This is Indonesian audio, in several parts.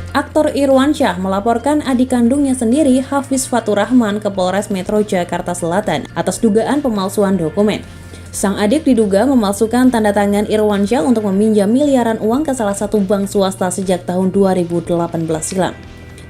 Aktor Irwansyah melaporkan adik kandungnya sendiri, Hafiz Fatur Rahman, ke Polres Metro Jakarta Selatan atas dugaan pemalsuan dokumen. Sang adik diduga memalsukan tanda tangan Irwansyah untuk meminjam miliaran uang ke salah satu bank swasta sejak tahun 2018 silam.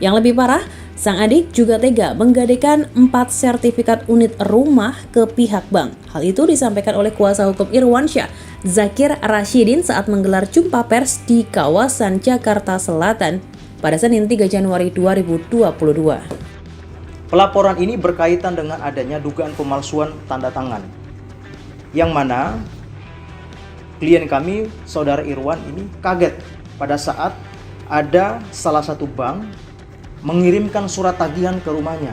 Yang lebih parah, sang adik juga tega menggadaikan 4 sertifikat unit rumah ke pihak bank. Hal itu disampaikan oleh kuasa hukum Irwansyah, Zakir Rashidin, saat menggelar jumpa pers di kawasan Jakarta Selatan pada Senin 3 Januari 2022. Pelaporan ini berkaitan dengan adanya dugaan pemalsuan tanda tangan, yang mana klien kami, Saudara Irwan ini kaget pada saat ada salah satu bank mengirimkan surat tagihan ke rumahnya.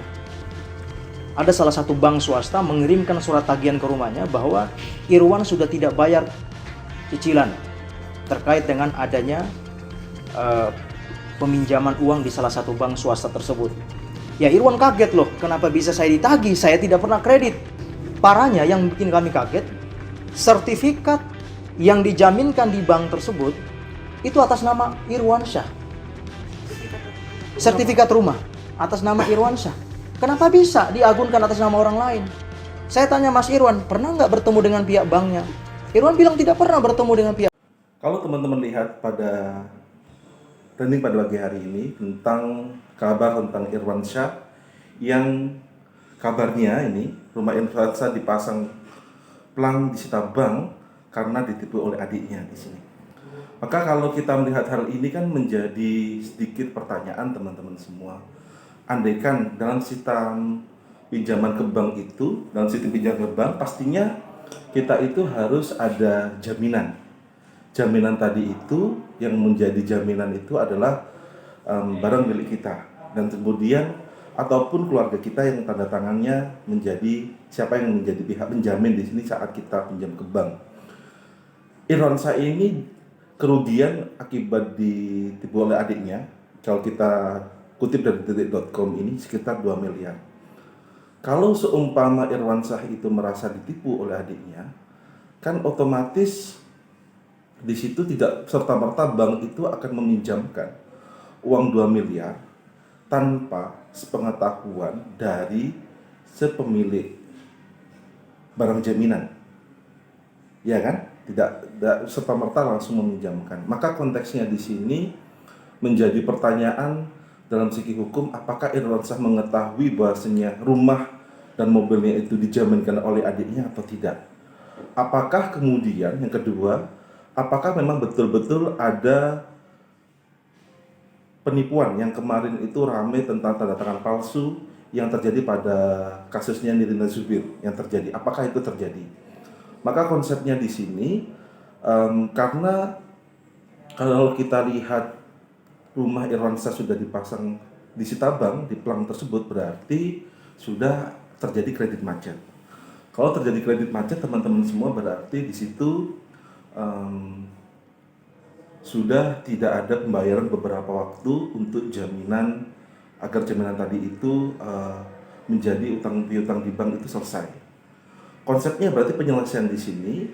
Ada salah satu bank swasta mengirimkan surat tagihan ke rumahnya bahwa Irwan sudah tidak bayar cicilan terkait dengan adanya peminjaman uang di salah satu bank swasta tersebut. Ya, Irwan kaget loh, kenapa bisa saya ditagih? Saya tidak pernah kredit. Parahnya yang bikin kami kaget, sertifikat yang dijaminkan di bank tersebut itu atas nama Irwansyah. Sertifikat rumah atas nama Irwansyah. Kenapa bisa diagunkan atas nama orang lain? Saya tanya Mas Irwan, pernah nggak bertemu dengan pihak banknya? Irwan bilang tidak pernah bertemu dengan pihak. Kalau teman-teman lihat pada trending pada pagi hari ini tentang kabar tentang Irwansyah yang kabarnya ini rumah Irwansyah dipasang pelang disita bank karena ditipu oleh adiknya di sini. Maka kalau kita melihat hal ini kan menjadi sedikit pertanyaan teman-teman semua. Andaikan dalam sistem pinjaman ke bank itu, dalam sistem pinjaman ke bank pastinya kita itu harus ada jaminan. Jaminan tadi itu yang menjadi jaminan itu adalah barang milik kita, dan kemudian ataupun keluarga kita yang tanda tangannya menjadi siapa yang menjadi pihak penjamin di sini saat kita pinjam ke bank. Irwansyah ini kerugian akibat ditipu oleh adiknya, kalau kita kutip dari detik.com ini sekitar 2 miliar. Kalau seumpama Irwansyah itu merasa ditipu oleh adiknya, kan otomatis di situ tidak serta-merta bank itu akan meminjamkan uang 2 miliar tanpa sepengetahuan dari sepemilik barang jaminan. Ya kan? Tidak serta-merta langsung meminjamkan. Maka konteksnya di sini menjadi pertanyaan dalam segi hukum, apakah Irwansyah mengetahui bahwasanya rumah dan mobilnya itu dijaminkan oleh adiknya atau tidak? Apakah kemudian yang kedua, apakah memang betul-betul ada penipuan yang kemarin itu ramai tentang tanda tangan palsu yang terjadi pada kasusnya Nirina Zubir yang terjadi? Apakah itu terjadi? Maka konsepnya di sini karena kalau kita lihat rumah Irwansyah sudah dipasang disita bank di pelang tersebut, berarti sudah terjadi kredit macet. Kalau terjadi kredit macet, teman-teman semua, berarti di situ sudah tidak ada pembayaran beberapa waktu untuk jaminan agar jaminan tadi itu menjadi utang piutang di bank itu selesai. Konsepnya berarti penyelesaian di sini,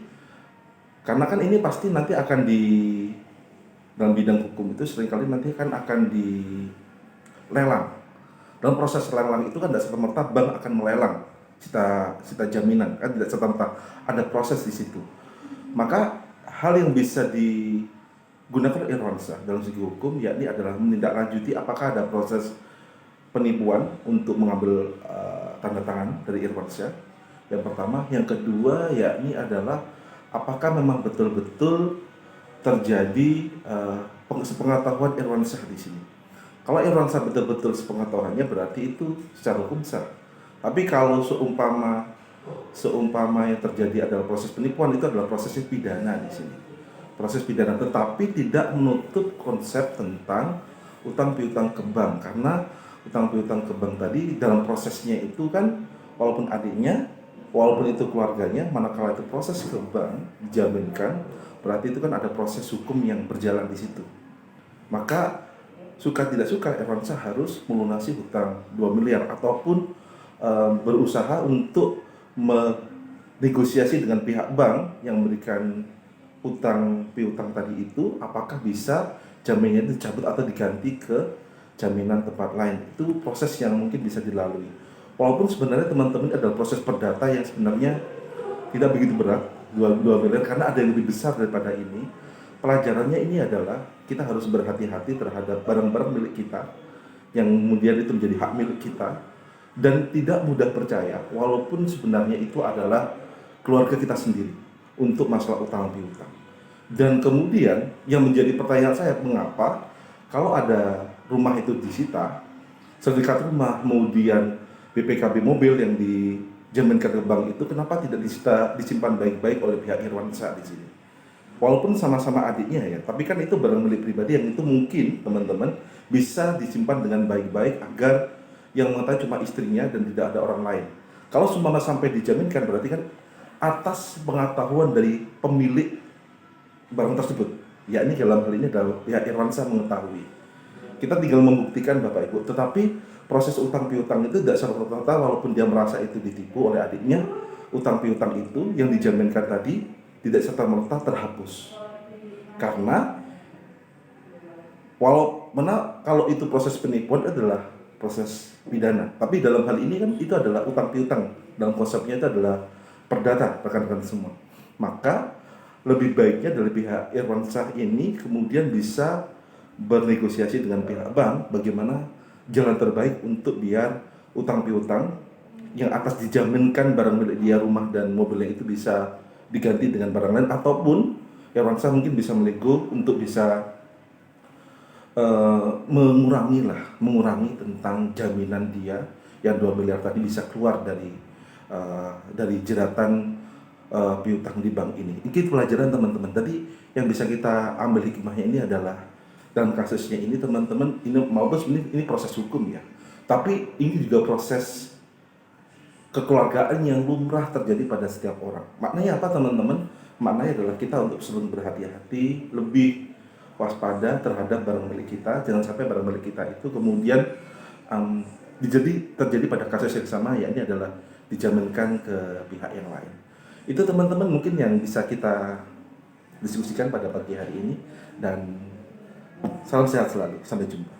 karena kan ini pasti nanti akan dalam bidang hukum itu seringkali nanti akan dilelang. Dalam proses lelang itu kan tidak serta-merta bank akan melelang cita jaminan, kan tidak serta-merta ada proses di situ. Maka hal yang bisa digunakan Irwansyah dalam segi hukum yakni adalah menindaklanjuti apakah ada proses penipuan untuk mengambil tanda tangan dari Irwansyah. Yang pertama, yang kedua yakni adalah apakah memang betul-betul terjadi sepengetahuan Irwansyah di sini. Kalau Irwansyah betul-betul sepengetahuannya, berarti itu secara hukum sah. Tapi kalau seumpama yang terjadi adalah proses penipuan, itu adalah prosesnya pidana di sini. Proses pidana, tetapi tidak menutup konsep tentang utang piutang ke bank, karena utang piutang ke bank tadi dalam prosesnya itu kan walaupun adiknya, walaupun itu keluarganya, manakala itu proses ke bank dijaminkan, berarti itu kan ada proses hukum yang berjalan di situ. Maka suka tidak suka Irwansyah harus melunasi hutang 2 miliar ataupun berusaha untuk menegosiasi dengan pihak bank yang memberikan utang piutang tadi itu, apakah bisa jaminannya dicabut atau diganti ke jaminan tempat lain. Itu proses yang mungkin bisa dilalui. Walaupun sebenarnya teman-teman adalah proses perdata yang sebenarnya tidak begitu berat, 2 miliar, karena ada yang lebih besar daripada ini. Pelajarannya ini adalah kita harus berhati-hati terhadap barang-barang milik kita yang kemudian itu menjadi hak milik kita, dan tidak mudah percaya walaupun sebenarnya itu adalah keluarga kita sendiri untuk masalah utang piutang. Dan kemudian yang menjadi pertanyaan saya, mengapa kalau ada rumah itu disita, sertifikat rumah, kemudian BPKB mobil yang dijaminkan ke bank itu, kenapa tidak disimpan baik-baik oleh pihak Irwansyah di sini? Walaupun sama-sama adiknya ya, tapi kan itu barang milik pribadi yang itu mungkin teman-teman bisa disimpan dengan baik-baik agar yang mengetahui cuma istrinya dan tidak ada orang lain. Kalau semua sampai dijaminkan berarti kan atas pengetahuan dari pemilik barang tersebut, yakni dalam hal ini adalah pihak Irwansyah mengetahui. Kita tinggal membuktikan Bapak Ibu, tetapi proses utang piutang itu tidak serta-merta walaupun dia merasa itu ditipu oleh adiknya, utang piutang itu yang dijaminkan tadi tidak serta-merta terhapus. Karena kalau itu proses penipuan adalah proses pidana, tapi dalam hal ini kan itu adalah utang piutang, dalam konsepnya itu adalah perdata rekan-rekan semua. Maka lebih baiknya dari pihak Irwansyah ini kemudian bisa bernegosiasi dengan pihak bank bagaimana jalan terbaik untuk biar utang piutang yang atas dijaminkan barang milik dia, rumah dan mobilnya itu bisa diganti dengan barang lain, ataupun Irwansyah mungkin bisa melego untuk bisa mengurangi tentang jaminan dia yang 2 miliar tadi bisa keluar dari jeratan piutang di bank ini. Ini pelajaran teman-teman. Tadi yang bisa kita ambil hikmahnya ini adalah dalam kasusnya ini teman-teman, ini proses hukum ya. Tapi ini juga proses kekeluargaan yang lumrah terjadi pada setiap orang. Maknanya apa teman-teman? Maknanya adalah kita untuk selalu berhati-hati, lebih waspada terhadap barang milik kita. Jangan sampai barang milik kita itu kemudian terjadi pada kasus yang sama, yakni adalah dijaminkan ke pihak yang lain. Itu teman-teman mungkin yang bisa kita diskusikan pada pagi hari ini, dan salam sehat selalu. Sampai jumpa.